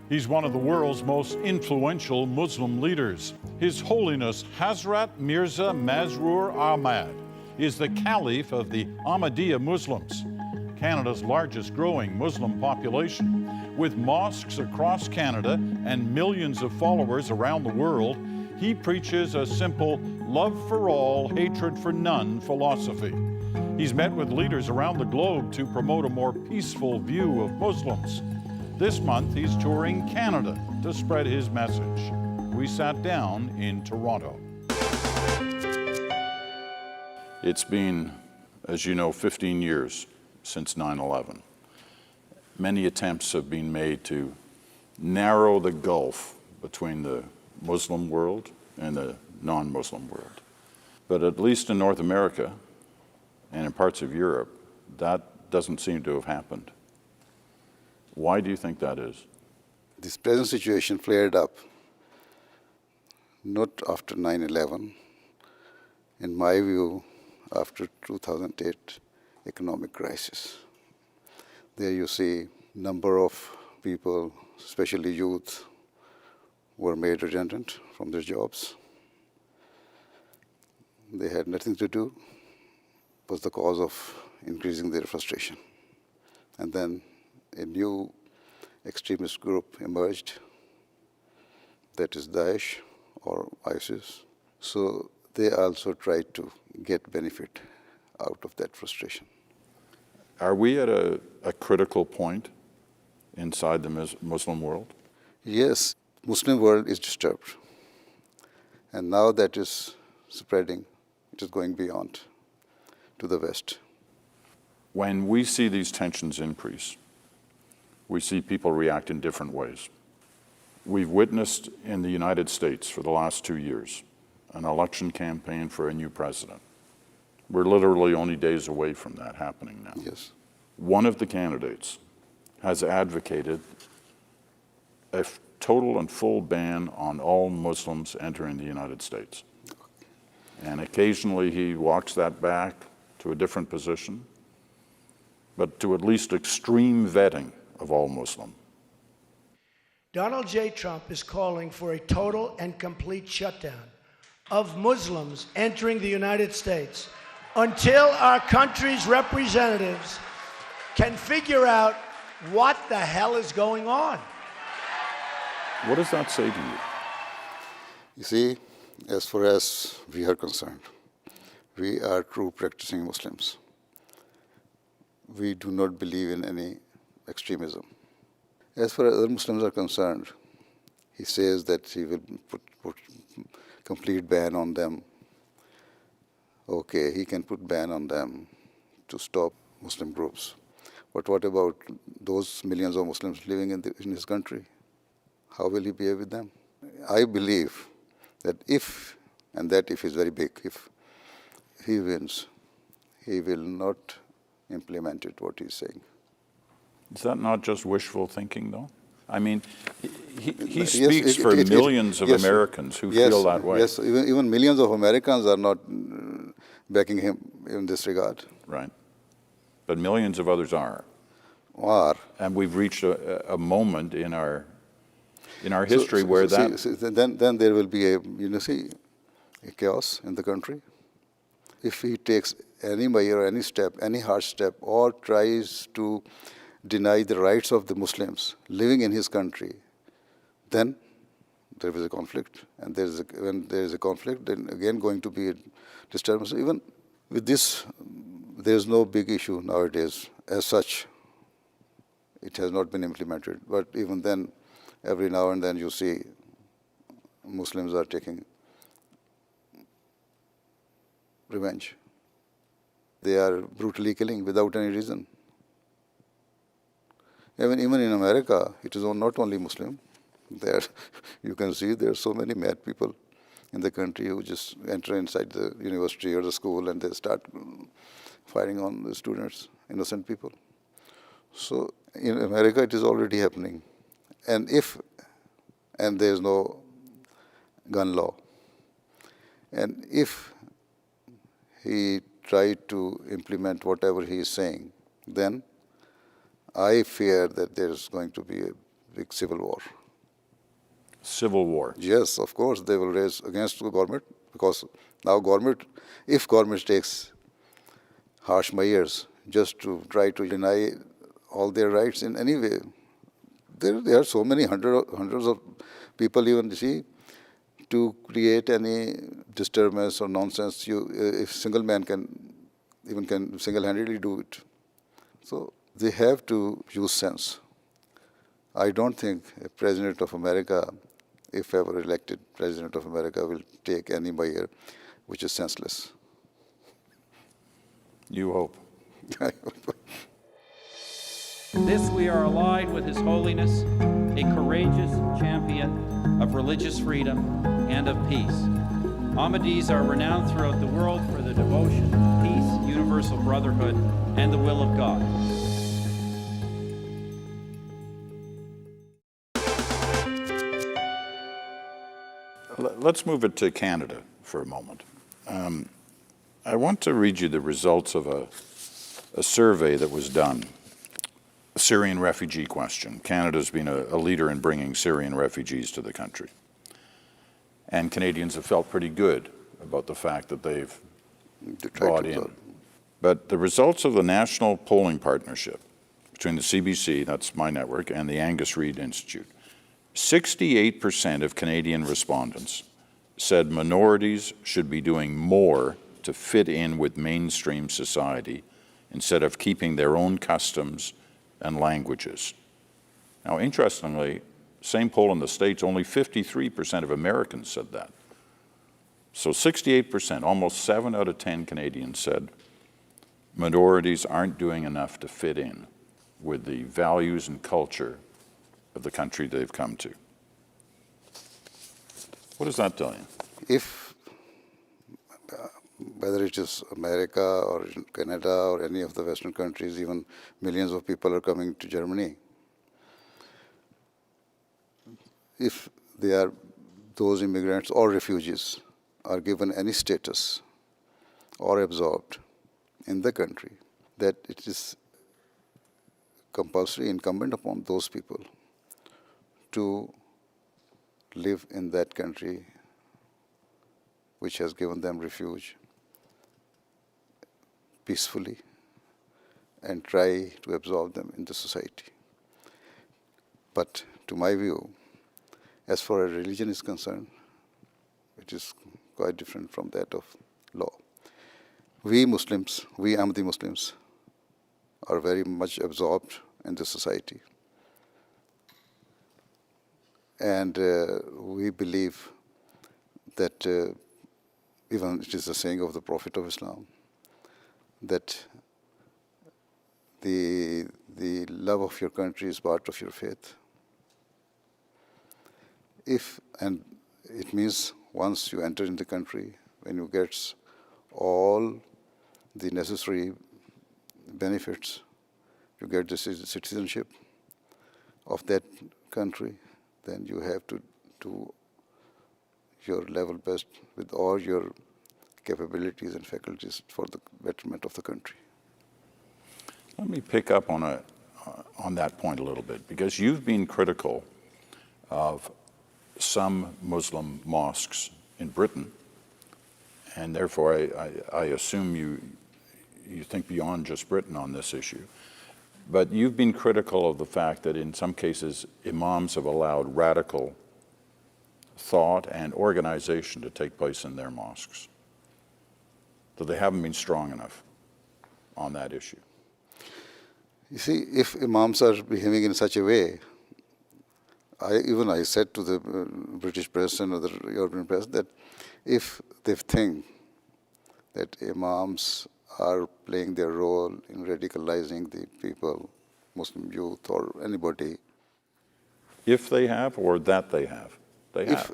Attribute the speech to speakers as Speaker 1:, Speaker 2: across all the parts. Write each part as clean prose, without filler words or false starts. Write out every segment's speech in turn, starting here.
Speaker 1: He's one of the world's most influential Muslim leaders. His Holiness Hazrat Mirza Masroor Ahmad is the Caliph of the Ahmadiyya Muslims, Canada's largest growing Muslim population. With mosques across Canada and millions of followers around the world, he preaches a simple love for all, hatred for none philosophy. He's met with leaders around the globe to promote a more peaceful view of Muslims. This month, he's touring Canada to spread his message. We sat down in Toronto. It's been, as you know, 15 years since 9/11. Many attempts have been made to narrow the gulf between the Muslim world and the non-Muslim world. But at least in North America and in parts of Europe, that doesn't seem to have happened. Why do you think that is?
Speaker 2: This present situation flared up not after 9/11, in my view, after 2008 economic crisis. There you see number of people, especially youth, were made redundant from their jobs. They had nothing to do, was the cause of increasing their frustration. And then a new extremist group emerged, that is Daesh or ISIS. So they also tried to get benefit out of that frustration.
Speaker 1: Are we at a critical point inside the Muslim world?
Speaker 2: Yes, Muslim world is disturbed. And now that is spreading, it is going beyond to the West.
Speaker 1: When we see these tensions increase, we see people react in different ways. We've witnessed in the United States for the last 2 years an election campaign for a new president. We're literally only days away from that happening now.
Speaker 2: Yes.
Speaker 1: One of the candidates has advocated a total and full ban on all Muslims entering the United States. And occasionally he walks that back to a different position, but to at least extreme vetting of all Muslim.
Speaker 3: Donald J. Trump is calling for a total and complete shutdown of Muslims entering the United States until our country's representatives can figure out what the hell is going on.
Speaker 1: What does that say to you?
Speaker 2: You see, as far as we are concerned, we are true practicing Muslims. We do not believe in any extremism. As far as other Muslims are concerned, he says that he will put complete ban on them. Okay, he can put ban on them to stop Muslim groups. But what about those millions of Muslims living in his country? How will he behave with them? I believe that if is very big, if he wins, he will not implement it, what he's saying.
Speaker 1: Is that not just wishful thinking, though? I mean, he speaks for millions of Americans who feel that way.
Speaker 2: Yes, even millions of Americans are not backing him in this regard.
Speaker 1: Right. But millions of others are. And we've reached a moment in our history where
Speaker 2: then there will be a chaos in the country. If he takes any measure, any step, any harsh step, or tries to deny the rights of the Muslims living in his country, then there is a conflict. And when there is a conflict, then again going to be a disturbance. Even with this, there is no big issue nowadays as such. It has not been implemented. But even then, every now and then you see Muslims are taking revenge. They are brutally killing without any reason. Even in America, it is not only Muslim. There, you can see there are so many mad people in the country who just enter inside the university or the school and they start firing on the students, innocent people. So in America, it is already happening. And there is no gun law, and if he tried to implement whatever he is saying, then I fear that there is going to be a big civil war.
Speaker 1: civil war.
Speaker 2: Yes, of course, they will raise against the government, because now if government takes harsh measures just to try to deny all their rights in any way, there are so many hundreds of people even, see, to create any disturbance or nonsense. If single man can single-handedly do it. So they have to use sense. I don't think a president of America, if ever elected president of America, will take any measure which is senseless.
Speaker 1: You hope.
Speaker 4: This we are allied with His Holiness, a courageous champion of religious freedom and of peace. Ahmadis are renowned throughout the world for their devotion, peace, universal brotherhood, and the will of God.
Speaker 1: Let's move it to Canada for a moment. I want to read you the results of a survey that was done. Syrian refugee question. Canada's been a leader in bringing Syrian refugees to the country. And Canadians have felt pretty good about the fact that they've brought in. But the results of the National Polling Partnership between the CBC, that's my network, and the Angus Reid Institute, 68% of Canadian respondents said minorities should be doing more to fit in with mainstream society instead of keeping their own customs and languages. Now, interestingly, same poll in the States, only 53% of Americans said that. So 68%, almost 7 out of 10 Canadians said minorities aren't doing enough to fit in with the values and culture of the country they've come to. What does that tell you?
Speaker 2: If, whether it is America or Canada or any of the Western countries, even millions of people are coming to Germany, if they are those immigrants or refugees are given any status or absorbed in the country, that it is compulsory, incumbent upon those people to live in that country which has given them refuge peacefully and try to absorb them in the society. But to my view, as far as religion is concerned, it is quite different from that of law. We Muslims, we Ahmadi Muslims, are very much absorbed in the society. And we believe that even it is the saying of the Prophet of Islam, that the love of your country is part of your faith. And it means once you enter in the country, when you get all the necessary benefits, you get the citizenship of that country, then you have to do your level best with all your capabilities and faculties for the betterment of the country.
Speaker 1: Let me pick up on that point a little bit, because you've been critical of some Muslim mosques in Britain, and therefore I assume you think beyond just Britain on this issue. But you've been critical of the fact that in some cases imams have allowed radical thought and organization to take place in their mosques, that they haven't been strong enough on that issue.
Speaker 2: You see, if imams are behaving in such a way, I said to the British press and other European press that if they think that imams are playing their role in radicalizing the people, Muslim youth or anybody.
Speaker 1: If they have, or that they have? They have.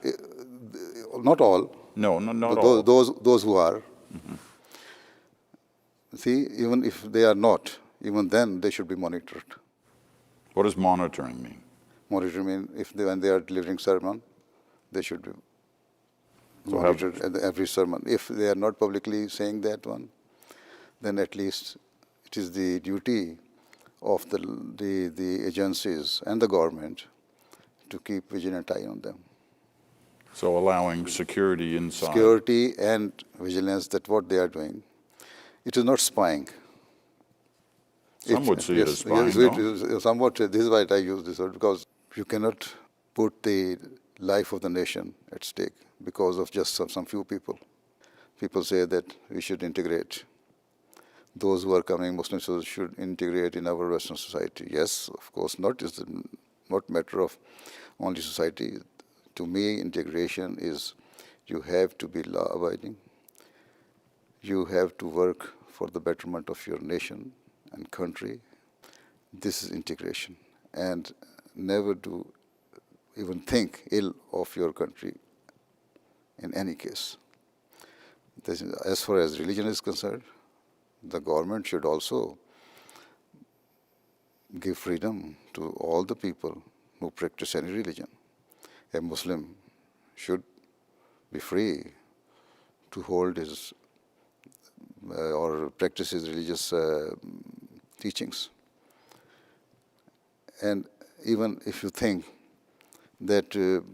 Speaker 2: Not all.
Speaker 1: No, not all.
Speaker 2: Those who are. Mm-hmm. See, even if they are not, even then they should be monitored.
Speaker 1: What does monitoring mean?
Speaker 2: Monitoring means when they are delivering sermon, they should be monitored at every sermon. If they are not publicly saying that one, then at least it is the duty of the agencies and the government to keep vigilant eye on them.
Speaker 1: So allowing security inside.
Speaker 2: Security and vigilance, that's what they are doing. It is not spying.
Speaker 1: Some would see it as spying,
Speaker 2: yes,
Speaker 1: no?
Speaker 2: somewhat, this is why I use this word, because you cannot put the life of the nation at stake because of just some few people. People say that we should integrate. Those who are coming, Muslims should integrate in our Western society. Yes, of course, it's not matter of only society. To me, integration is you have to be law-abiding. You have to work for the betterment of your nation and country. This is integration. And never do even think ill of your country in any case. As far as religion is concerned, the government should also give freedom to all the people who practice any religion. A Muslim should be free to hold his or practice his religious teachings. And even if you think that to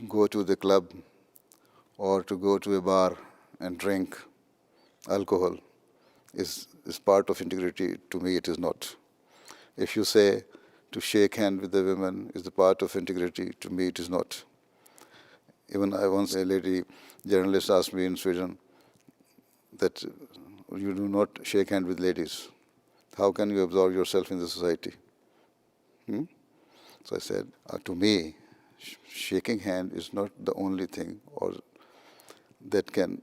Speaker 2: go to the club or to go to a bar and drink alcohol is part of integrity, to me it is not. If you say to shake hand with the women is the part of integrity, to me it is not. Even once a lady journalist asked me in Sweden that you do not shake hand with ladies. How can you absorb yourself in the society? So I said, to me, shaking hand is not the only thing or that can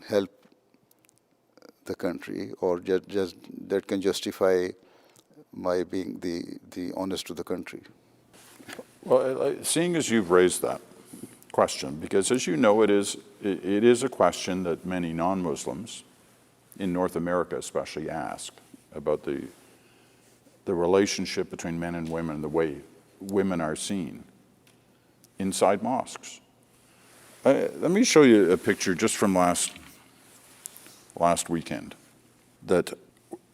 Speaker 2: help the country or just that can justify my being the honest to the country.
Speaker 1: Well, seeing as you've raised that question, because as you know, it is a question that many non-Muslims in North America especially ask about the relationship between men and women, the way women are seen inside mosques. Let me show you a picture just from last weekend that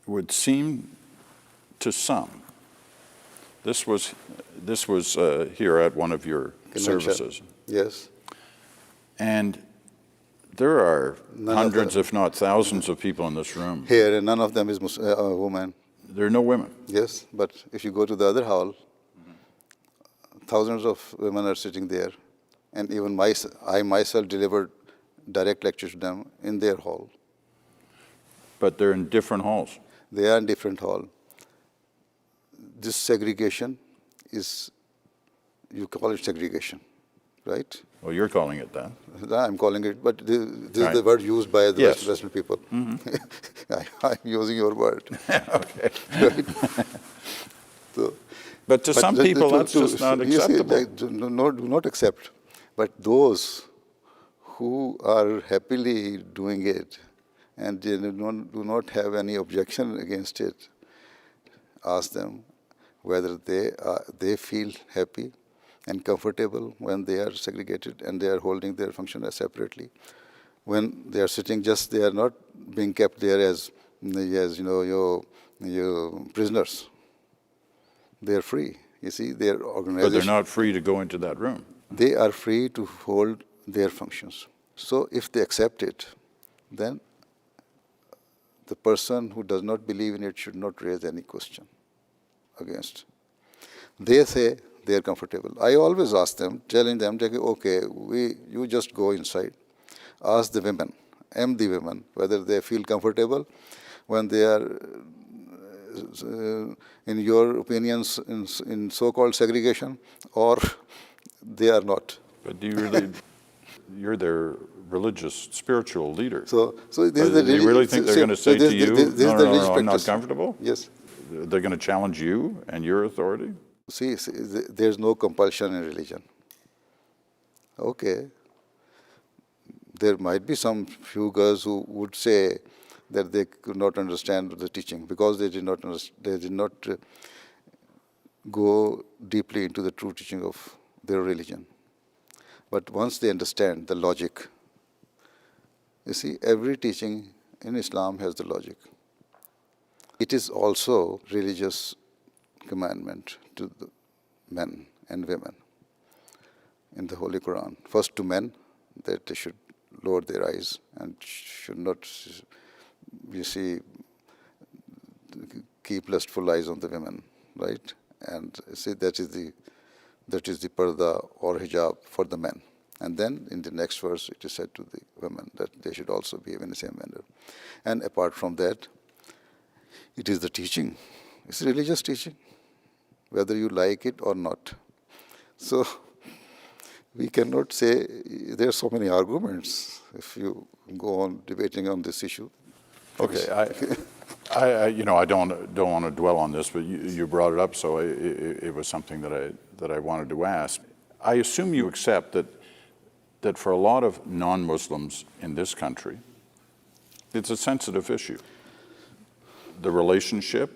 Speaker 1: would seem to some. This was here at one of your services.
Speaker 2: Yes.
Speaker 1: And there are hundreds, if not thousands, of people in this room.
Speaker 2: Here, and none of them is a woman.
Speaker 1: There are no women.
Speaker 2: Yes, but if you go to the other hall, thousands of women are sitting there. And even I myself delivered direct lectures to them in their hall.
Speaker 1: But they're in different halls.
Speaker 2: They are in different hall. This segregation is, you call it segregation, right?
Speaker 1: Well, you're calling it that.
Speaker 2: I'm calling it, but this
Speaker 1: Right.
Speaker 2: is the word used by the
Speaker 1: Yes.
Speaker 2: Western people. I'm using your word.
Speaker 1: Okay.
Speaker 2: Right? So,
Speaker 1: But to some people, that's just not
Speaker 2: you see,
Speaker 1: acceptable.
Speaker 2: do not accept. But those who are happily doing it and they do not have any objection against it, ask them whether they feel happy and comfortable when they are segregated and they are holding their function as separately. When they are sitting, they are not being kept there as your prisoners. They are free. You see, their organization.
Speaker 1: But they're not free to go into that room.
Speaker 2: They are free to hold their functions. So if they accept it, then the person who does not believe in it should not raise any question against. They say they are comfortable. I always ask them, telling them, okay, you just go inside. Ask the women, the women, whether they feel comfortable when they are, in your opinions, in so-called segregation, or they are not.
Speaker 1: But do you really, you're their religious, spiritual leader.
Speaker 2: So this is the
Speaker 1: do you really think they're going to say to you, no, I'm not comfortable?
Speaker 2: Yes.
Speaker 1: They're going to challenge you and your authority?
Speaker 2: See, there's no compulsion in religion. Okay. There might be some few girls who would say that they could not understand the teaching because they did not go deeply into the true teaching of their religion. But once they understand the logic, you see, every teaching in Islam has the logic. It is also religious commandment to the men and women. in the Holy Quran. First to men, that they should lower their eyes and should not, you see, keep lustful eyes on the women, right? And see, that is the parda or hijab for the men. And then in the next verse, it is said to the women that they should also behave in the same manner. And apart from that, it is the teaching. It's religious teaching, whether you like it or not. So we cannot say, there are so many arguments if you go on debating on this issue.
Speaker 1: Okay, I don't want to dwell on this, but you brought it up, so it was something that I wanted to ask. I assume you accept that for a lot of non-Muslims in this country, it's a sensitive issue. The relationship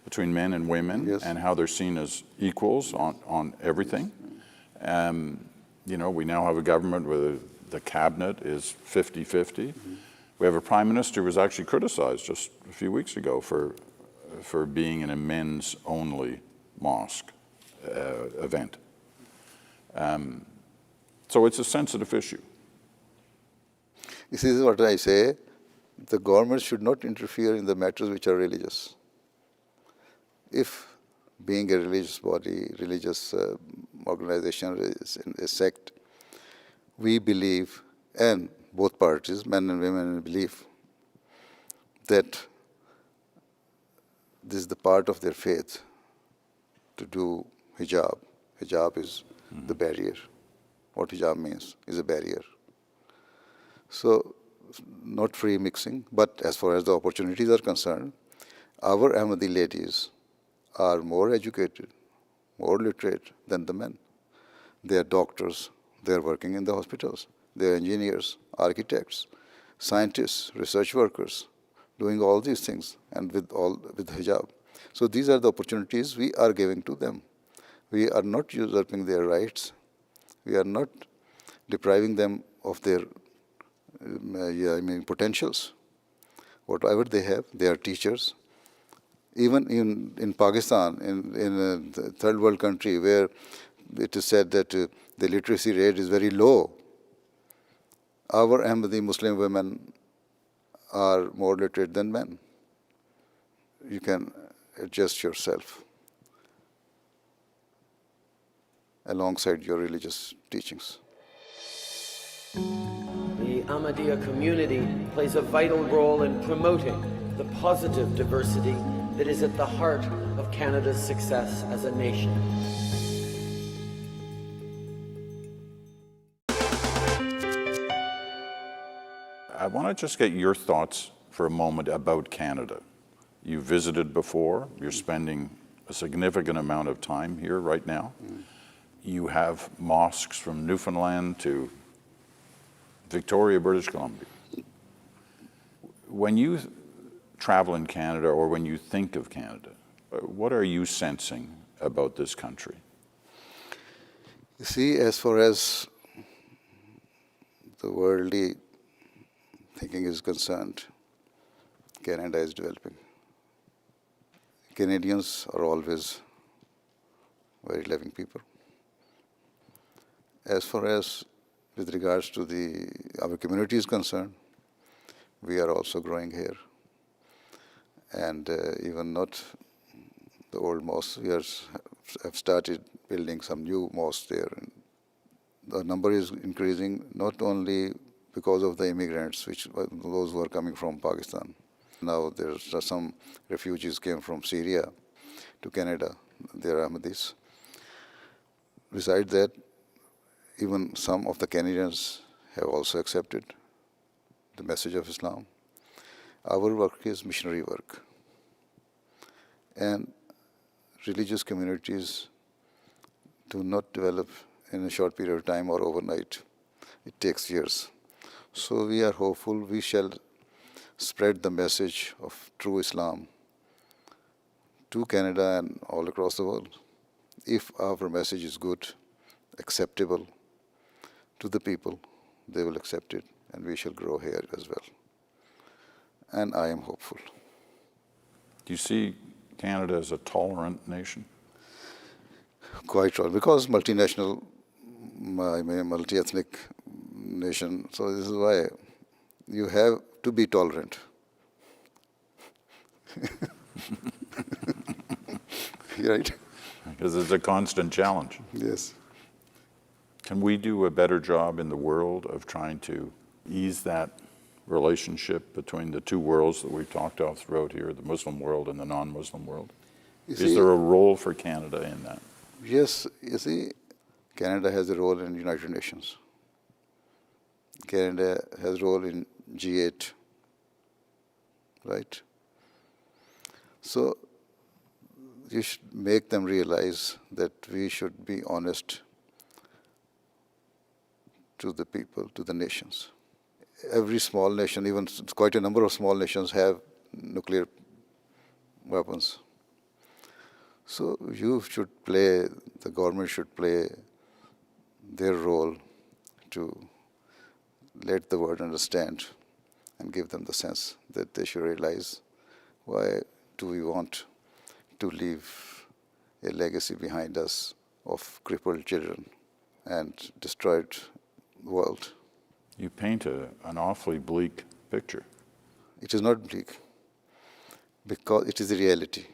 Speaker 1: between men and women,
Speaker 2: yes,
Speaker 1: and how they're seen as equals on everything. We now have a government where the cabinet is 50-50. We have a prime minister who was actually criticized just a few weeks ago for being in a men's-only mosque event. So it's a sensitive issue.
Speaker 2: This is what I say. The government should not interfere in the matters which are religious. If being a religious body, religious organization, a sect, we believe, and both parties, men and women, believe that this is the part of their faith to do hijab. Hijab is the barrier. What hijab means is a barrier. So, not free mixing, but as far as the opportunities are concerned, our Ahmadi ladies are more educated, more literate than the men. They are doctors, they are working in the hospitals, they are engineers, architects, scientists, research workers, doing all these things, and with hijab. So these are the opportunities we are giving to them. We are not usurping their rights. We are not depriving them of their potentials. Whatever they have, they are teachers. Even in Pakistan, in a third world country where it is said that the literacy rate is very low, our Ahmadi Muslim women are more literate than men. You can adjust yourself alongside your religious teachings.
Speaker 5: The Ahmadiyya community plays a vital role in promoting the positive diversity that is at the heart of Canada's success as a nation.
Speaker 1: I want to just get your thoughts for a moment about Canada. You visited before. You're spending a significant amount of time here right now. You have mosques from Newfoundland to Victoria, British Columbia. When you travel in Canada or when you think of Canada, what are you sensing about this country?
Speaker 2: You see, as far as the worldly thinking is concerned, Canada is developing. Canadians are always very loving people. As far as with regards to our community is concerned, we are also growing here. And even not the old mosques, we have started building some new mosques there. And the number is increasing not only because of the immigrants, those who are coming from Pakistan. Now there's some refugees came from Syria to Canada. They are Ahmadis. Besides that, even some of the Canadians have also accepted the message of Islam. Our work is missionary work. And religious communities do not develop in a short period of time or overnight. It takes years. So we are hopeful we shall spread the message of true Islam to Canada and all across the world. If our message is good, acceptable to the people, they will accept it, and we shall grow here as well. And I am hopeful.
Speaker 1: Do you see Canada as a tolerant nation?
Speaker 2: Quite right, because multinational a multi-ethnic nation. So this is why you have to be tolerant. Right?
Speaker 1: Because it's a constant challenge.
Speaker 2: Yes.
Speaker 1: Can we do a better job in the world of trying to ease that relationship between the two worlds that we've talked about throughout here, the Muslim world and the non-Muslim world? Is there a role for Canada in that?
Speaker 2: Yes, you see, Canada has a role in the United Nations. Canada has a role in G8, right? So you should make them realize that we should be honest to the people, to the nations. Every small nation, even quite a number of small nations, have nuclear weapons. So you should play, the government should play their role to let the world understand and give them the sense that they should realize, why do we want to leave a legacy behind us of crippled children and destroyed world?
Speaker 1: You paint an awfully bleak picture.
Speaker 2: It is not bleak, because it is a reality.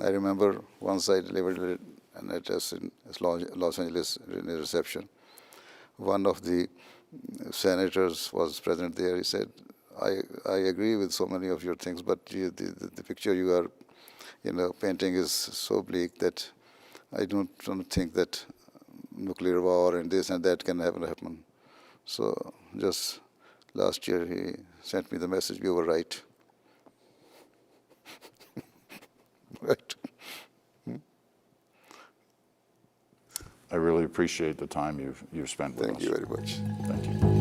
Speaker 2: I remember once I delivered an address in Los Angeles in a reception. One of the senators was present there. He said, I agree with so many of your things, but the picture you are painting is so bleak that I don't think that nuclear war and this and that can happen. So just last year he sent me the message, you were right. Right.
Speaker 1: I really appreciate the time you've spent with us.
Speaker 2: Thank you very much.
Speaker 1: Thank you.